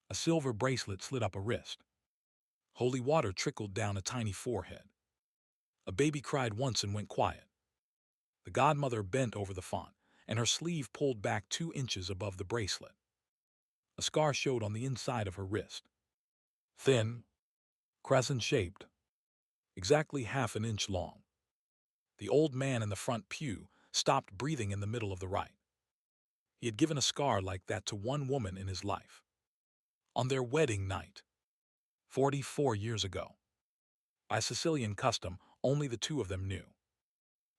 A silver bracelet slid up a wrist. Holy water trickled down a tiny forehead. A baby cried once and went quiet. The godmother bent over the font, and her sleeve pulled back 2 inches above the bracelet. A scar showed on the inside of her wrist. Thin, crescent-shaped, exactly half an inch long. The old man in the front pew stopped breathing in the middle of the rite. He had given a scar like that to one woman in his life. On their wedding night, 44 years ago. By Sicilian custom, only the two of them knew.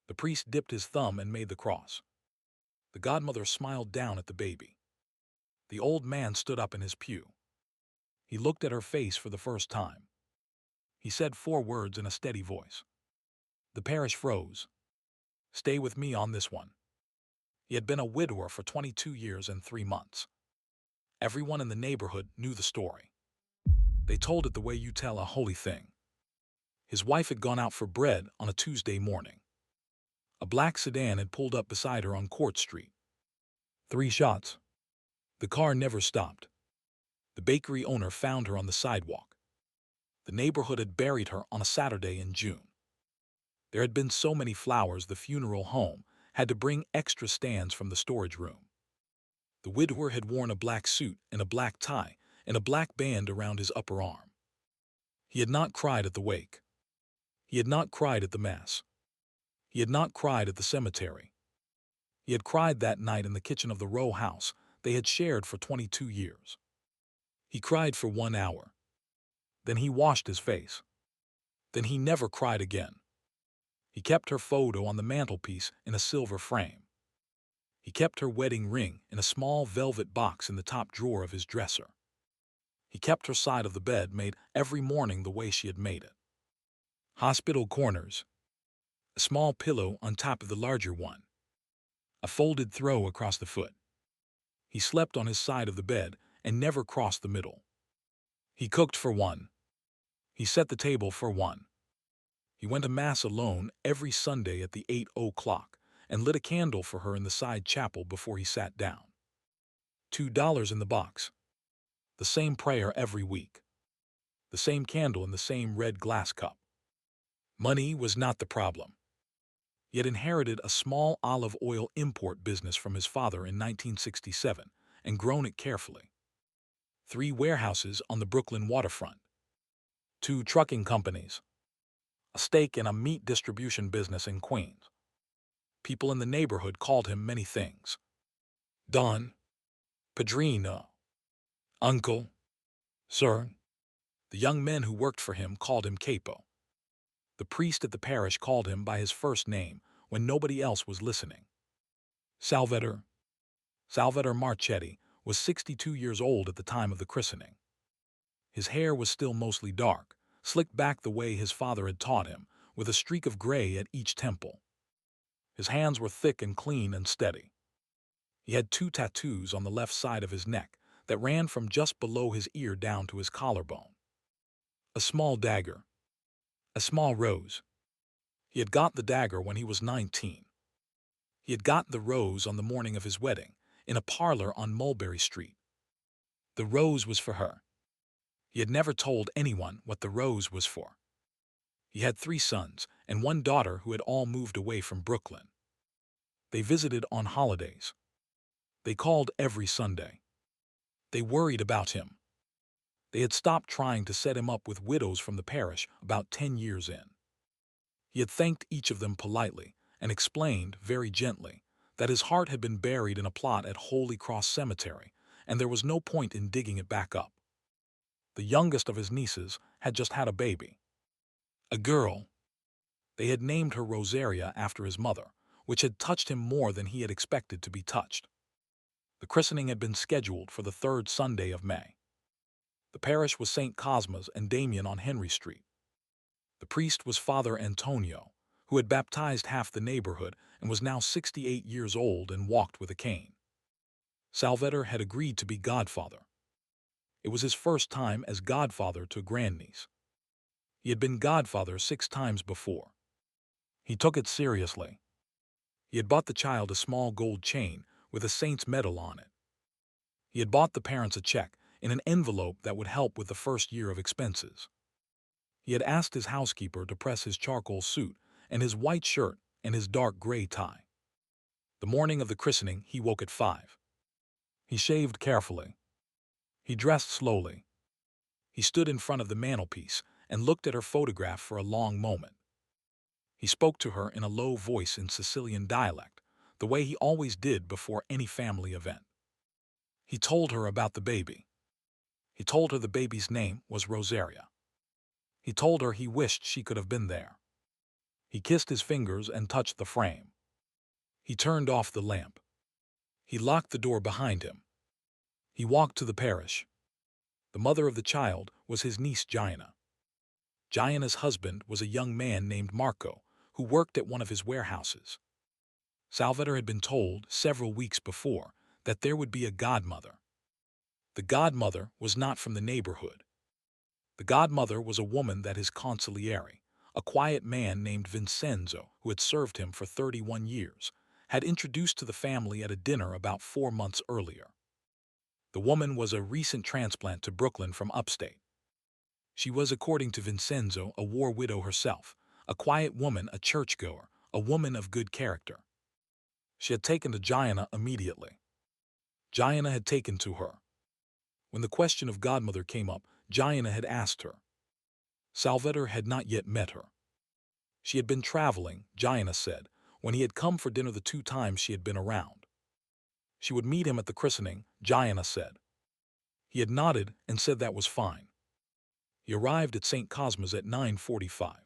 The priest dipped his thumb and made the cross. The godmother smiled down at the baby. The old man stood up in his pew. He looked at her face for the first time. He said 4 words in a steady voice. The parish froze. Stay with me on this one. He had been a widower for 22 years and 3 months. Everyone in the neighborhood knew the story. They told it the way you tell a holy thing. His wife had gone out for bread on a Tuesday morning. A black sedan had pulled up beside her on Court Street. 3 shots. The car never stopped. The bakery owner found her on the sidewalk. The neighborhood had buried her on a Saturday in June. There had been so many flowers the funeral home had to bring extra stands from the storage room. The widower had worn a black suit and a black tie and a black band around his upper arm. He had not cried at the wake. He had not cried at the mass. He had not cried at the cemetery. He had cried that night in the kitchen of the row house they had shared for 22 years. He cried for 1 hour. Then he washed his face. Then he never cried again. He kept her photo on the mantelpiece in a silver frame. He kept her wedding ring in a small velvet box in the top drawer of his dresser. He kept her side of the bed made every morning the way she had made it. Hospital corners. A small pillow on top of the larger one. A folded throw across the foot. He slept on his side of the bed and never crossed the middle. He cooked for 1. He set the table for 1. He went to Mass alone every Sunday at the 8 o'clock and lit a candle for her in the side chapel before he sat down. $2 in the box. The same prayer every week. The same candle in the same red glass cup. Money was not the problem. He had inherited a small olive oil import business from his father in 1967 and grown it carefully. 3 warehouses on the Brooklyn waterfront. 2 trucking companies. A stake in a meat distribution business in Queens. People in the neighborhood called him many things. Don, Padrino, Uncle, Sir. The young men who worked for him called him Capo. The priest at the parish called him by his first name when nobody else was listening. Salvatore Marchetti was 62 years old at the time of the christening. His hair was still mostly dark, slicked back the way his father had taught him, with a streak of gray at each temple. His hands were thick and clean and steady. He had 2 tattoos on the left side of his neck that ran from just below his ear down to his collarbone. A small dagger. A small rose. He had got the dagger when he was 19. He had got the rose on the morning of his wedding, in a parlor on Mulberry Street. The rose was for her. He had never told anyone what the rose was for. He had 3 sons and 1 daughter who had all moved away from Brooklyn. They visited on holidays. They called every Sunday. They worried about him. They had stopped trying to set him up with widows from the parish about 10 years in. He had thanked each of them politely and explained, very gently, that his heart had been buried in a plot at Holy Cross Cemetery, and there was no point in digging it back up. The youngest of his nieces had just had a baby. A girl. They had named her Rosaria after his mother, which had touched him more than he had expected to be touched. The christening had been scheduled for the 3rd Sunday of May. The parish was St. Cosma's and Damien on Henry Street. The priest was Father Antonio, who had baptized half the neighborhood and was now 68 years old and walked with a cane. Salvatore had agreed to be godfather. It was his first time as godfather to a grandniece. He had been godfather 6 times before. He took it seriously. He had bought the child a small gold chain with a saint's medal on it. He had bought the parents a check in an envelope that would help with the first year of expenses. He had asked his housekeeper to press his charcoal suit and his white shirt and his dark gray tie. The morning of the christening, he woke at 5. He shaved carefully. He dressed slowly. He stood in front of the mantelpiece and looked at her photograph for a long moment. He spoke to her in a low voice in Sicilian dialect, the way he always did before any family event. He told her about the baby. He told her the baby's name was Rosaria. He told her he wished she could have been there. He kissed his fingers and touched the frame. He turned off the lamp. He locked the door behind him. He walked to the parish. The mother of the child was his niece Gianna. Gianna's husband was a young man named Marco, who worked at one of his warehouses. Salvatore had been told several weeks before that there would be a godmother. The godmother was not from the neighborhood. The godmother was a woman that his consigliere, a quiet man named Vincenzo, who had served him for 31 years, had introduced to the family at a dinner about 4 months earlier. The woman was a recent transplant to Brooklyn from upstate. She was, according to Vincenzo, a war widow herself, a quiet woman, a churchgoer, a woman of good character. She had taken to Gianna immediately. Gianna had taken to her. When the question of godmother came up, Gianna had asked her. Salvatore had not yet met her. She had been traveling, Gianna said, when he had come for dinner the 2 times she had been around. She would meet him at the christening, Gianna said. He had nodded and said that was fine. He arrived at St. Cosma's at 9:45.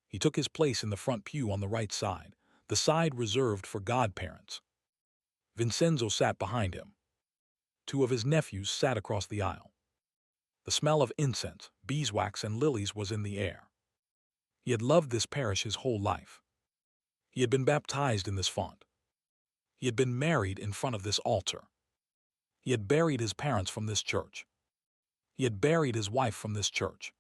He took his place in the front pew on the right side, the side reserved for godparents. Vincenzo sat behind him. 2 of his nephews sat across the aisle. The smell of incense, beeswax, and lilies was in the air. He had loved this parish his whole life. He had been baptized in this font. He had been married in front of this altar. He had buried his parents from this church. He had buried his wife from this church.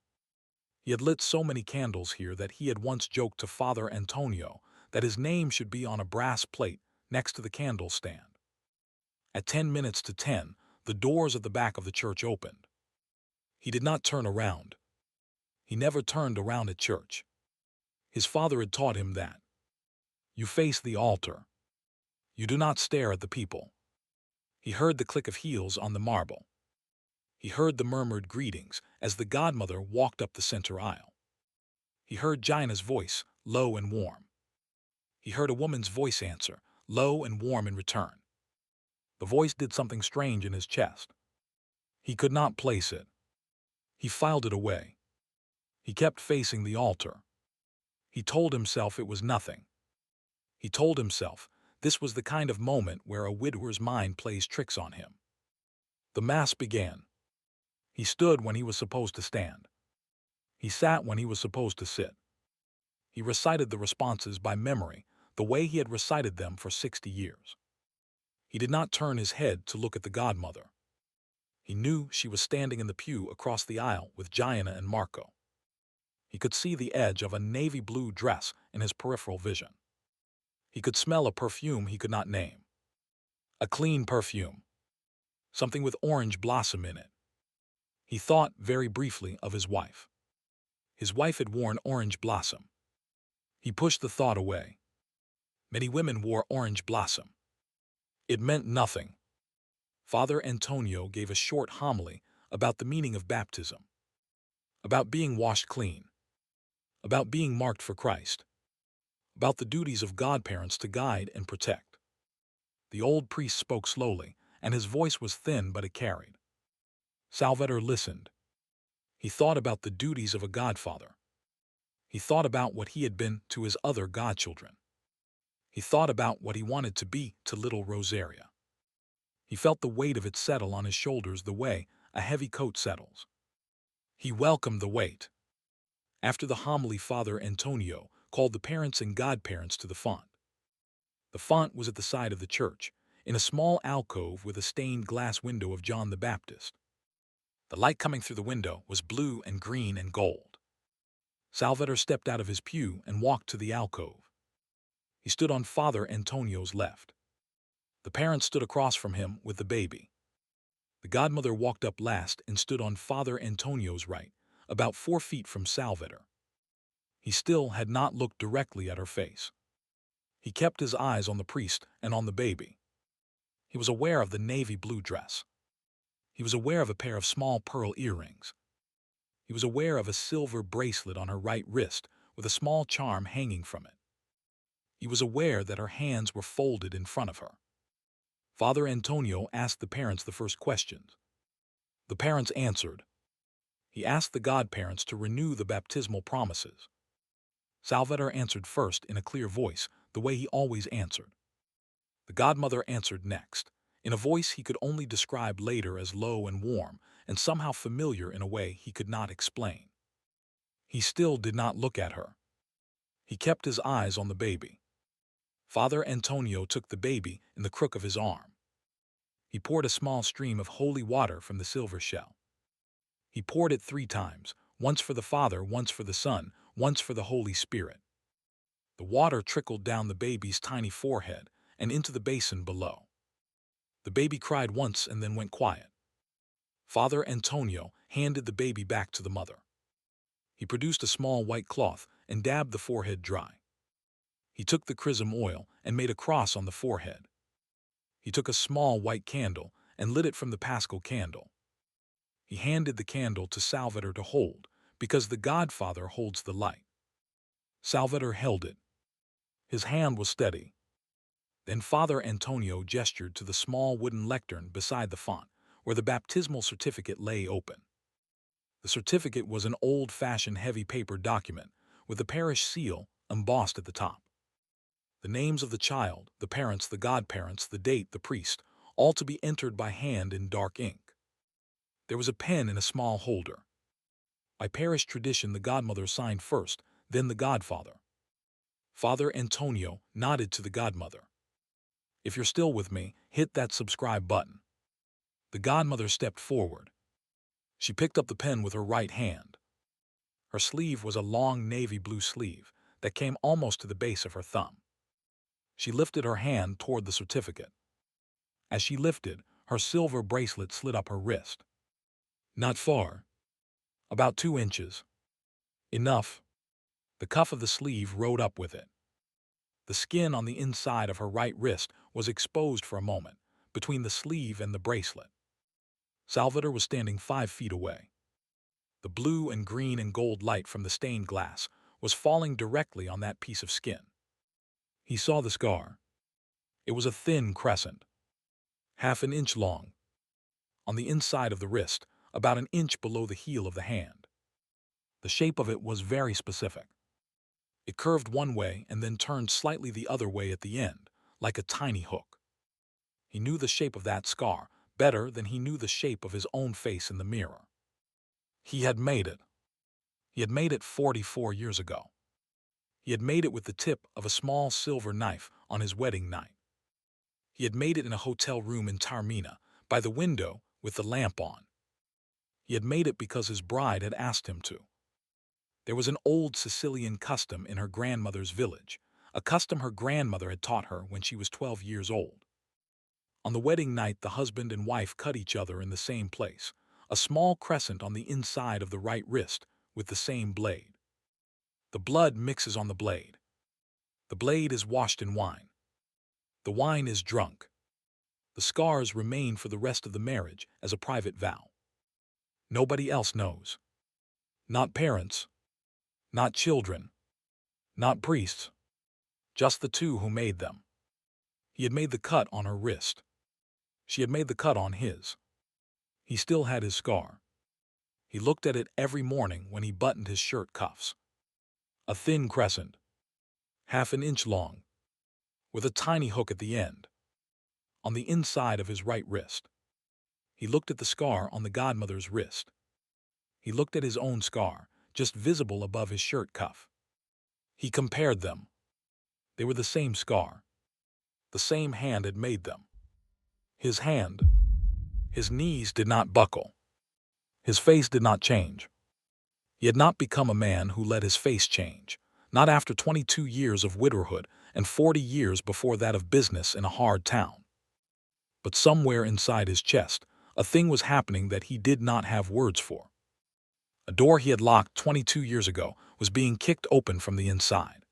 He had lit so many candles here that he had once joked to Father Antonio that his name should be on a brass plate next to the candle stand. At 10 minutes to 10, the doors at the back of the church opened. He did not turn around. He never turned around at church. His father had taught him that. You face the altar. You do not stare at the people. He heard the click of heels on the marble. He heard the murmured greetings as the godmother walked up the center aisle. He heard Gianna's voice, low and warm. He heard a woman's voice answer, low and warm in return. The voice did something strange in his chest. He could not place it. He filed it away. He kept facing the altar. He told himself it was nothing. He told himself this was the kind of moment where a widower's mind plays tricks on him. The Mass began. He stood when he was supposed to stand. He sat when he was supposed to sit. He recited the responses by memory, the way he had recited them for 60 years. He did not turn his head to look at the godmother. He knew she was standing in the pew across the aisle with Gianna and Marco. He could see the edge of a navy blue dress in his peripheral vision. He could smell a perfume he could not name. A clean perfume. Something with orange blossom in it. He thought very briefly of his wife. His wife had worn orange blossom. He pushed the thought away. Many women wore orange blossom. It meant nothing. Father Antonio gave a short homily about the meaning of baptism, about being washed clean, about being marked for Christ, about the duties of godparents to guide and protect. The old priest spoke slowly, and his voice was thin, but it carried. Salvatore listened. He thought about the duties of a godfather. He thought about what he had been to his other godchildren. He thought about what he wanted to be to little Rosaria. He felt the weight of it settle on his shoulders the way a heavy coat settles. He welcomed the weight. After the homily, Father Antonio called the parents and godparents to the font. The font was at the side of the church, in a small alcove with a stained glass window of John the Baptist. The light coming through the window was blue and green and gold. Salvatore stepped out of his pew and walked to the alcove. He stood on Father Antonio's left. The parents stood across from him with the baby. The godmother walked up last and stood on Father Antonio's right, about 4 feet from Salvator. He still had not looked directly at her face. He kept his eyes on the priest and on the baby. He was aware of the navy blue dress. He was aware of a pair of small pearl earrings. He was aware of a silver bracelet on her right wrist with a small charm hanging from it. He was aware that her hands were folded in front of her. Father Antonio asked the parents the first questions. The parents answered. He asked the godparents to renew the baptismal promises. Salvator answered first in a clear voice, the way he always answered. The godmother answered next, in a voice he could only describe later as low and warm, and somehow familiar in a way he could not explain. He still did not look at her. He kept his eyes on the baby. Father Antonio took the baby in the crook of his arm. He poured a small stream of holy water from the silver shell. He poured it 3 times, once for the Father, once for the Son, once for the Holy Spirit. The water trickled down the baby's tiny forehead and into the basin below. The baby cried once and then went quiet. Father Antonio handed the baby back to the mother. He produced a small white cloth and dabbed the forehead dry. He took the chrism oil and made a cross on the forehead. He took a small white candle and lit it from the paschal candle. He handed the candle to Salvator to hold, because the Godfather holds the light. Salvator held it. His hand was steady. Then Father Antonio gestured to the small wooden lectern beside the font, where the baptismal certificate lay open. The certificate was an old-fashioned heavy paper document, with the parish seal embossed at the top. The names of the child, the parents, the godparents, the date, the priest, all to be entered by hand in dark ink. There was a pen in a small holder. By parish tradition, the godmother signed first, then the godfather. Father Antonio nodded to the godmother. If you're still with me, hit that subscribe button. The godmother stepped forward. She picked up the pen with her right hand. Her sleeve was a long navy blue sleeve that came almost to the base of her thumb. She lifted her hand toward the certificate. As she lifted, her silver bracelet slid up her wrist. Not far. About 2 inches. Enough. The cuff of the sleeve rode up with it. The skin on the inside of her right wrist was exposed for a moment, between the sleeve and the bracelet. Salvator was standing 5 feet away. The blue and green and gold light from the stained glass was falling directly on that piece of skin. He saw the scar. It was a thin crescent, half an inch long, on the inside of the wrist, about an inch below the heel of the hand. The shape of it was very specific. It curved one way and then turned slightly the other way at the end, like a tiny hook. He knew the shape of that scar better than he knew the shape of his own face in the mirror. He had made it. He had made it 44 years ago. He had made it with the tip of a small silver knife on his wedding night. He had made it in a hotel room in Taormina, by the window with the lamp on. He had made it because his bride had asked him to. There was an old Sicilian custom in her grandmother's village, a custom her grandmother had taught her when she was 12 years old. On the wedding night, the husband and wife cut each other in the same place, a small crescent on the inside of the right wrist with the same blade. The blood mixes on the blade. The blade is washed in wine. The wine is drunk. The scars remain for the rest of the marriage as a private vow. Nobody else knows. Not parents. Not children. Not priests. Just the two who made them. He had made the cut on her wrist. She had made the cut on his. He still had his scar. He looked at it every morning when he buttoned his shirt cuffs. A thin crescent, half an inch long, with a tiny hook at the end, on the inside of his right wrist. He looked at the scar on the godmother's wrist. He looked at his own scar, just visible above his shirt cuff. He compared them. They were the same scar. The same hand had made them. His hand. His knees did not buckle. His face did not change. He had not become a man who let his face change, not after 22 years of widowhood and 40 years before that of business in a hard town. But somewhere inside his chest, A thing was happening that he did not have words for. A door he had locked 22 years ago was being kicked open from the inside.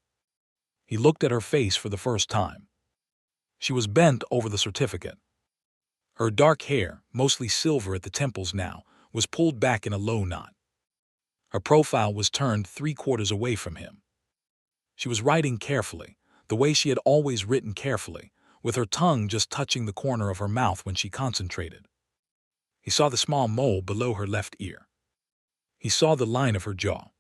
He looked at her face for the first time. She was bent over the certificate. Her dark hair, mostly silver at the temples now, was pulled back in a low knot. Her profile was turned 3/4 away from him. She was writing carefully, the way she had always written carefully, with her tongue just touching the corner of her mouth when she concentrated. He saw the small mole below her left ear. He saw the line of her jaw.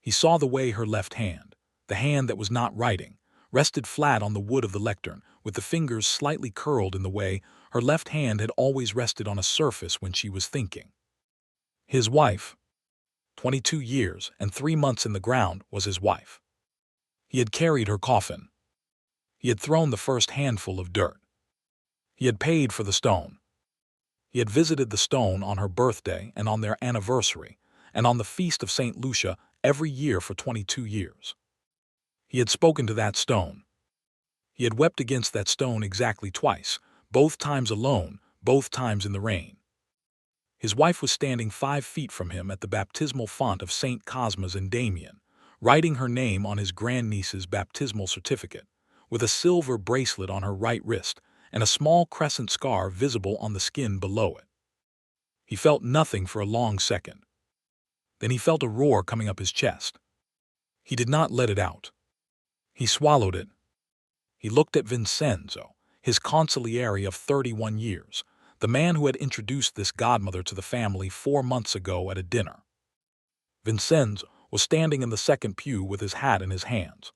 He saw the way her left hand, the hand that was not writing, rested flat on the wood of the lectern, with the fingers slightly curled in the way her left hand had always rested on a surface when she was thinking. His wife, 22 years and 3 months in the ground, was his wife. He had carried her coffin. He had thrown the first handful of dirt. He had paid for the stone. He had visited the stone on her birthday and on their anniversary, and on the feast of St. Lucia every year for 22 years. He had spoken to that stone. He had wept against that stone exactly twice, both times alone, both times in the rain. His wife was standing 5 feet from him at the baptismal font of St. Cosmas and Damian, writing her name on his grandniece's baptismal certificate, with a silver bracelet on her right wrist and a small crescent scar visible on the skin below it. He felt nothing for a long second. Then he felt a roar coming up his chest. He did not let it out. He swallowed it. He looked at Vincenzo, his consigliere of 31 years, the man who had introduced this godmother to the family 4 months ago at a dinner. Vincenzo was standing in the second pew with his hat in his hands.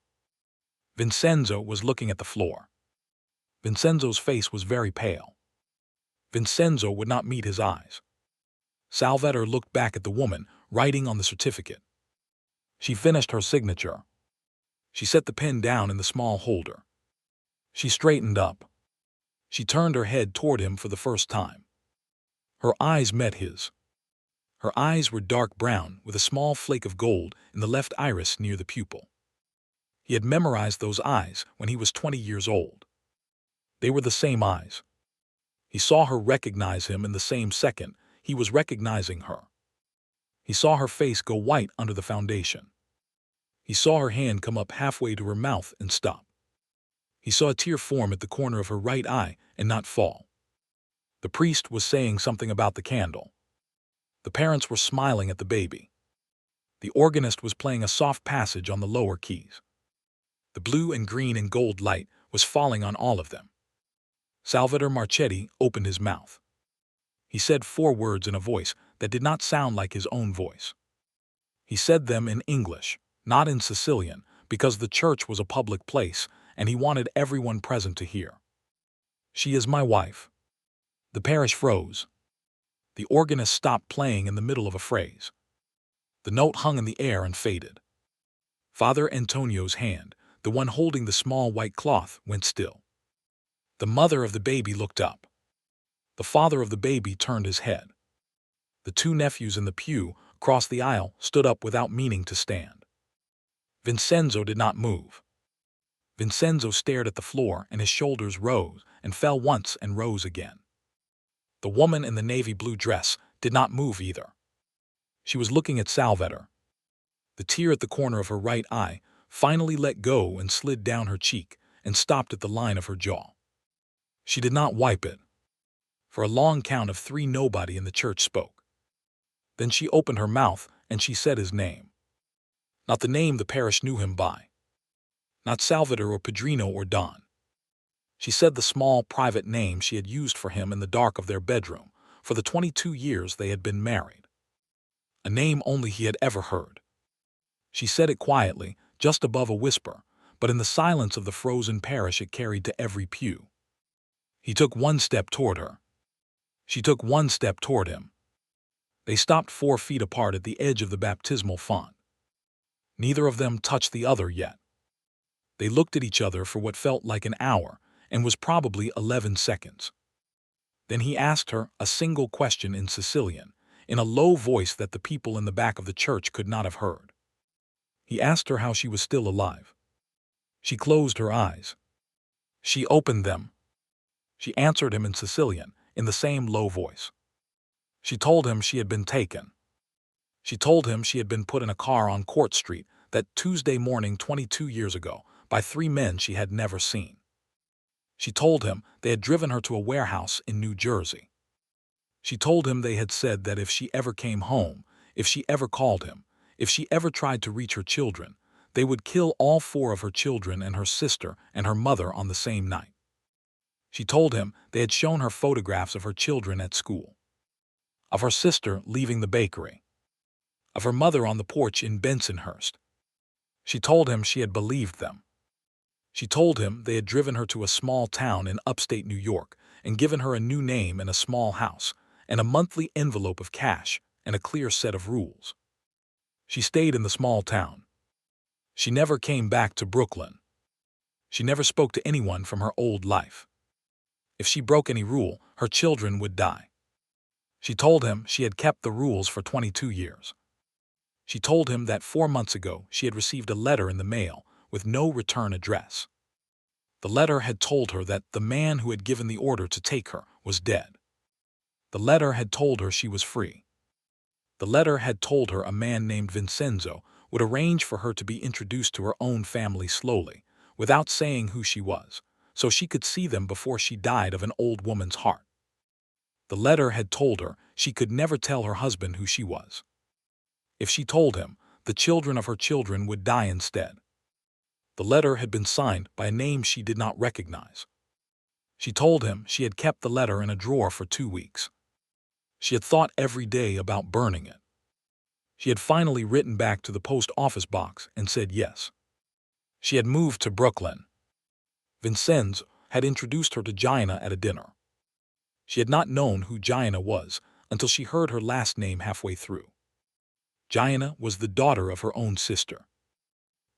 Vincenzo was looking at the floor. Vincenzo's face was very pale. Vincenzo would not meet his eyes. Salvatore looked back at the woman writing on the certificate. She finished her signature. She set the pen down in the small holder. She straightened up. She turned her head toward him for the first time. Her eyes met his. Her eyes were dark brown with a small flake of gold in the left iris near the pupil. He had memorized those eyes when he was 20 years old. They were the same eyes. He saw her recognize him in the same second he was recognizing her. He saw her face go white under the foundation. He saw her hand come up halfway to her mouth and stop. He saw a tear form at the corner of her right eye and not fall. The priest was saying something about the candle. The parents were smiling at the baby. The organist was playing a soft passage on the lower keys. The blue and green and gold light was falling on all of them. Salvatore Marchetti opened his mouth. He said 4 words in a voice that did not sound like his own voice. He said them in English, not in Sicilian, because the church was a public place and he wanted everyone present to hear. She is my wife. The parish froze. The organist stopped playing in the middle of a phrase. The note hung in the air and faded. Father Antonio's hand, the one holding the small white cloth, went still. The mother of the baby looked up. The father of the baby turned his head. The 2 nephews in the pew across the aisle stood up without meaning to stand. Vincenzo did not move. Vincenzo stared at the floor and his shoulders rose and fell once and rose again. The woman in the navy blue dress did not move either. She was looking at Salvatore. The tear at the corner of her right eye finally let go and slid down her cheek and stopped at the line of her jaw. She did not wipe it. For a long count of 3 nobody in the church spoke. Then she opened her mouth and she said his name. Not the name the parish knew him by. Not Salvatore or Pedrino or Don. She said the small private name she had used for him in the dark of their bedroom for the 22 years they had been married. A name only he had ever heard. She said it quietly, just above a whisper, but in the silence of the frozen parish it carried to every pew. He took 1 step toward her. She took 1 step toward him. They stopped 4 feet apart at the edge of the baptismal font. Neither of them touched the other yet. They looked at each other for what felt like an hour and was probably 11 seconds. Then he asked her a single question in Sicilian, in a low voice that the people in the back of the church could not have heard. He asked her how she was still alive. She closed her eyes. She opened them. She answered him in Sicilian, in the same low voice. She told him she had been taken. She told him she had been put in a car on Court Street that Tuesday morning 22 years ago by 3 men she had never seen. She told him they had driven her to a warehouse in New Jersey. She told him they had said that if she ever came home, if she ever called him, if she ever tried to reach her children, they would kill all 4 of her children and her sister and her mother on the same night. She told him they had shown her photographs of her children at school, of her sister leaving the bakery, of her mother on the porch in Bensonhurst. She told him she had believed them. She told him they had driven her to a small town in upstate New York and given her a new name and a small house and a monthly envelope of cash and a clear set of rules. She stayed in the small town. She never came back to Brooklyn. She never spoke to anyone from her old life. If she broke any rule, her children would die. She told him she had kept the rules for 22 years. She told him that 4 months ago she had received a letter in the mail with no return address. The letter had told her that the man who had given the order to take her was dead. The letter had told her she was free. The letter had told her a man named Vincenzo would arrange for her to be introduced to her own family slowly, without saying who she was, so she could see them before she died of an old woman's heart. The letter had told her she could never tell her husband who she was. If she told him, the children of her children would die instead. The letter had been signed by a name she did not recognize. She told him she had kept the letter in a drawer for 2 weeks. She had thought every day about burning it. She had finally written back to the post office box and said yes. She had moved to Brooklyn. Vincenzo had introduced her to Gina at a dinner. She had not known who Gina was until she heard her last name halfway through. Gina was the daughter of her own sister.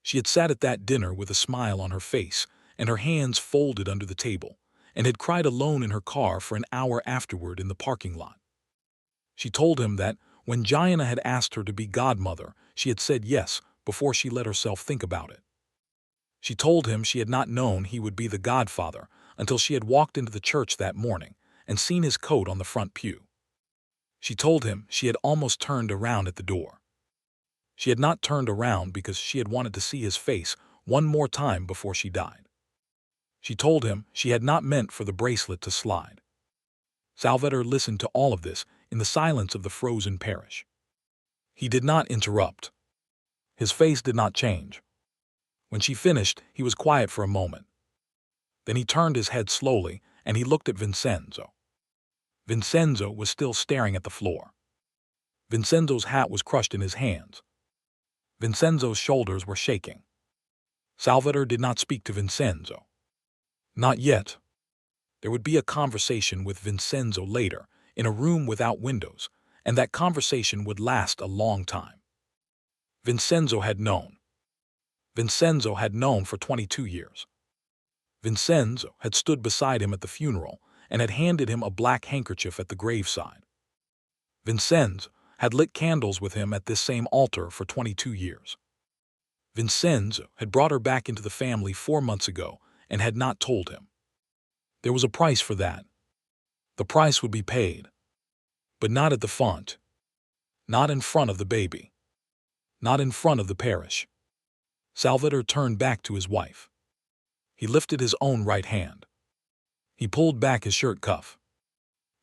She had sat at that dinner with a smile on her face and her hands folded under the table, and had cried alone in her car for an hour afterward in the parking lot. She told him that when Gina had asked her to be godmother, she had said yes before she let herself think about it. She told him she had not known he would be the godfather until she had walked into the church that morning and seen his coat on the front pew. She told him she had almost turned around at the door. She had not turned around because she had wanted to see his face one more time before she died. She told him she had not meant for the bracelet to slide. Salvatore listened to all of this in the silence of the frozen parish. He did not interrupt. His face did not change. When she finished, he was quiet for a moment. Then he turned his head slowly and he looked at Vincenzo. Vincenzo was still staring at the floor. Vincenzo's hat was crushed in his hands. Vincenzo's shoulders were shaking. Salvatore did not speak to Vincenzo. Not yet. There would be a conversation with Vincenzo later, in a room without windows, and that conversation would last a long time. Vincenzo had known. Vincenzo had known for 22 years. Vincenzo had stood beside him at the funeral and had handed him a black handkerchief at the graveside. Vincenzo had lit candles with him at this same altar for 22 years. Vincenzo had brought her back into the family 4 months ago and had not told him. There was a price for that. The price would be paid. But not at the font. Not in front of the baby. Not in front of the parish. Salvatore turned back to his wife. He lifted his own right hand. He pulled back his shirt cuff.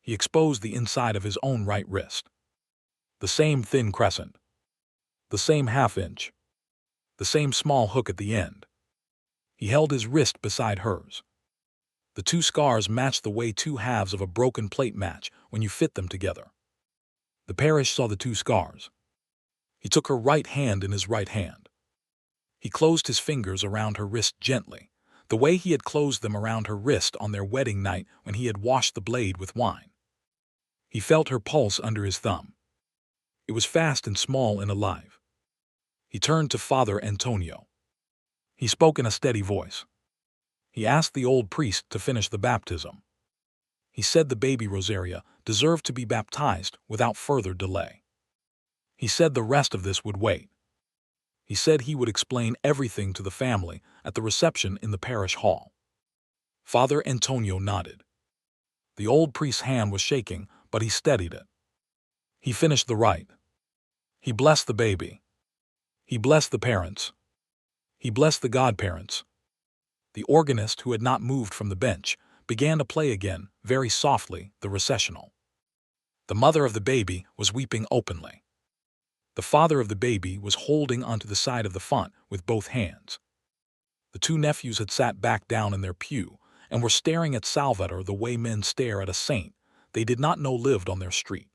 He exposed the inside of his own right wrist. The same thin crescent. The same half-inch. The same small hook at the end. He held his wrist beside hers. The 2 scars matched the way 2 halves of a broken plate match when you fit them together. The parish saw the 2 scars. He took her right hand in his right hand. He closed his fingers around her wrist gently, the way he had closed them around her wrist on their wedding night when he had washed the blade with wine. He felt her pulse under his thumb. It was fast and small and alive. He turned to Father Antonio. He spoke in a steady voice. He asked the old priest to finish the baptism. He said the baby Rosaria deserved to be baptized without further delay. He said the rest of this would wait. He said he would explain everything to the family at the reception in the parish hall. Father Antonio nodded. The old priest's hand was shaking, but he steadied it. He finished the rite. He blessed the baby. He blessed the parents. He blessed the godparents. The organist, who had not moved from the bench, began to play again, very softly, the recessional. The mother of the baby was weeping openly. The father of the baby was holding onto the side of the font with both hands. The two nephews had sat back down in their pew and were staring at Salvador the way men stare at a saint they did not know lived on their street.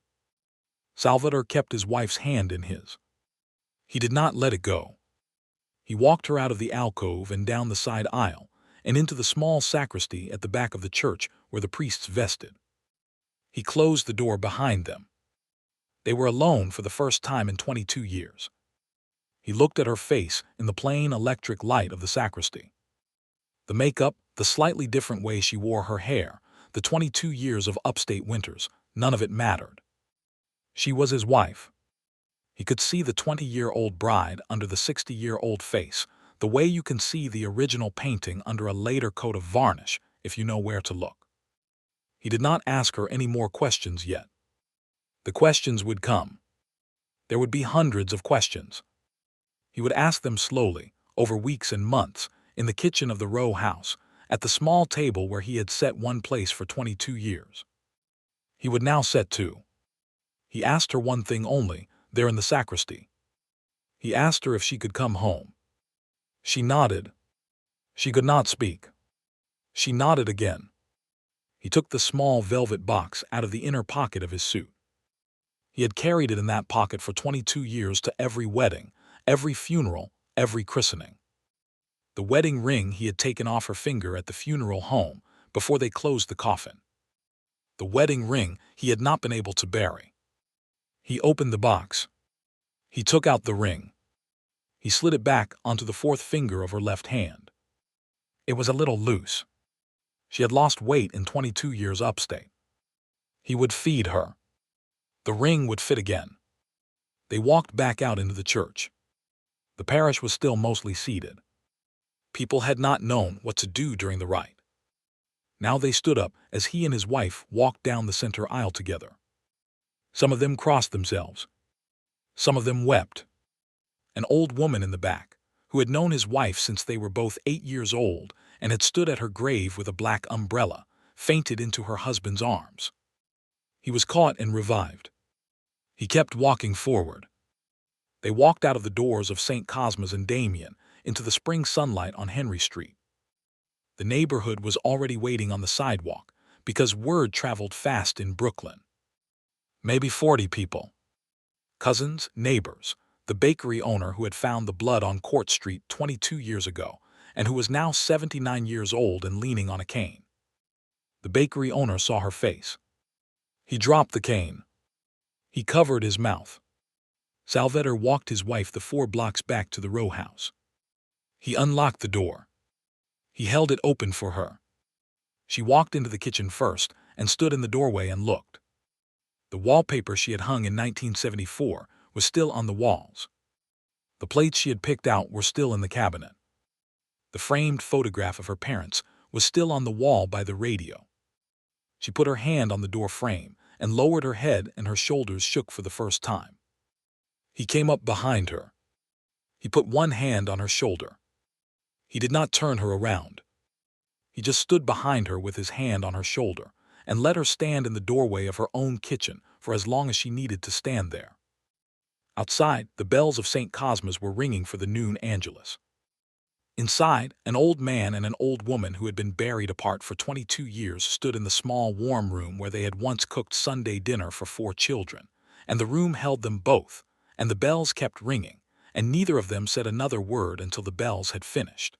Salvador kept his wife's hand in his. He did not let it go. He walked her out of the alcove and down the side aisle and into the small sacristy at the back of the church where the priests vested. He closed the door behind them. They were alone for the first time in 22 years. He looked at her face in the plain electric light of the sacristy. The makeup, the slightly different way she wore her hair, the 22 years of upstate winters, none of it mattered. She was his wife. He could see the 20-year-old bride under the 60-year-old face, the way you can see the original painting under a later coat of varnish if you know where to look. He did not ask her any more questions yet. The questions would come. There would be hundreds of questions. He would ask them slowly, over weeks and months, in the kitchen of the row house, at the small table where he had set one place for 22 years. He would now set two. He asked her one thing only, there in the sacristy. He asked her if she could come home. She nodded. She could not speak. She nodded again. He took the small velvet box out of the inner pocket of his suit. He had carried it in that pocket for 22 years to every wedding, every funeral, every christening. The wedding ring he had taken off her finger at the funeral home before they closed the coffin. The wedding ring he had not been able to bury. He opened the box. He took out the ring. He slid it back onto the fourth finger of her left hand. It was a little loose. She had lost weight in 22 years upstate. He would feed her. The ring would fit again. They walked back out into the church. The parish was still mostly seated. People had not known what to do during the rite. Now they stood up as he and his wife walked down the center aisle together. Some of them crossed themselves. Some of them wept. An old woman in the back, who had known his wife since they were both 8 years old and had stood at her grave with a black umbrella, fainted into her husband's arms. He was caught and revived. He kept walking forward. They walked out of the doors of St. Cosmas and Damien into the spring sunlight on Henry Street. The neighborhood was already waiting on the sidewalk because word traveled fast in Brooklyn. Maybe 40 people. Cousins, neighbors, the bakery owner who had found the blood on Court Street 22 years ago and who was now 79 years old and leaning on a cane. The bakery owner saw her face. He dropped the cane. He covered his mouth. Salvador walked his wife the 4 blocks back to the row house. He unlocked the door. He held it open for her. She walked into the kitchen first and stood in the doorway and looked. The wallpaper she had hung in 1974 was still on the walls. The plates she had picked out were still in the cabinet. The framed photograph of her parents was still on the wall by the radio. She put her hand on the door frame and lowered her head, and her shoulders shook for the first time. He came up behind her. He put one hand on her shoulder. He did not turn her around. He just stood behind her with his hand on her shoulder and let her stand in the doorway of her own kitchen for as long as she needed to stand there. Outside, the bells of St. Cosmas were ringing for the noon Angelus. Inside, an old man and an old woman who had been buried apart for 22 years stood in the small warm room where they had once cooked Sunday dinner for 4 children, and the room held them both, and the bells kept ringing, and neither of them said another word until the bells had finished.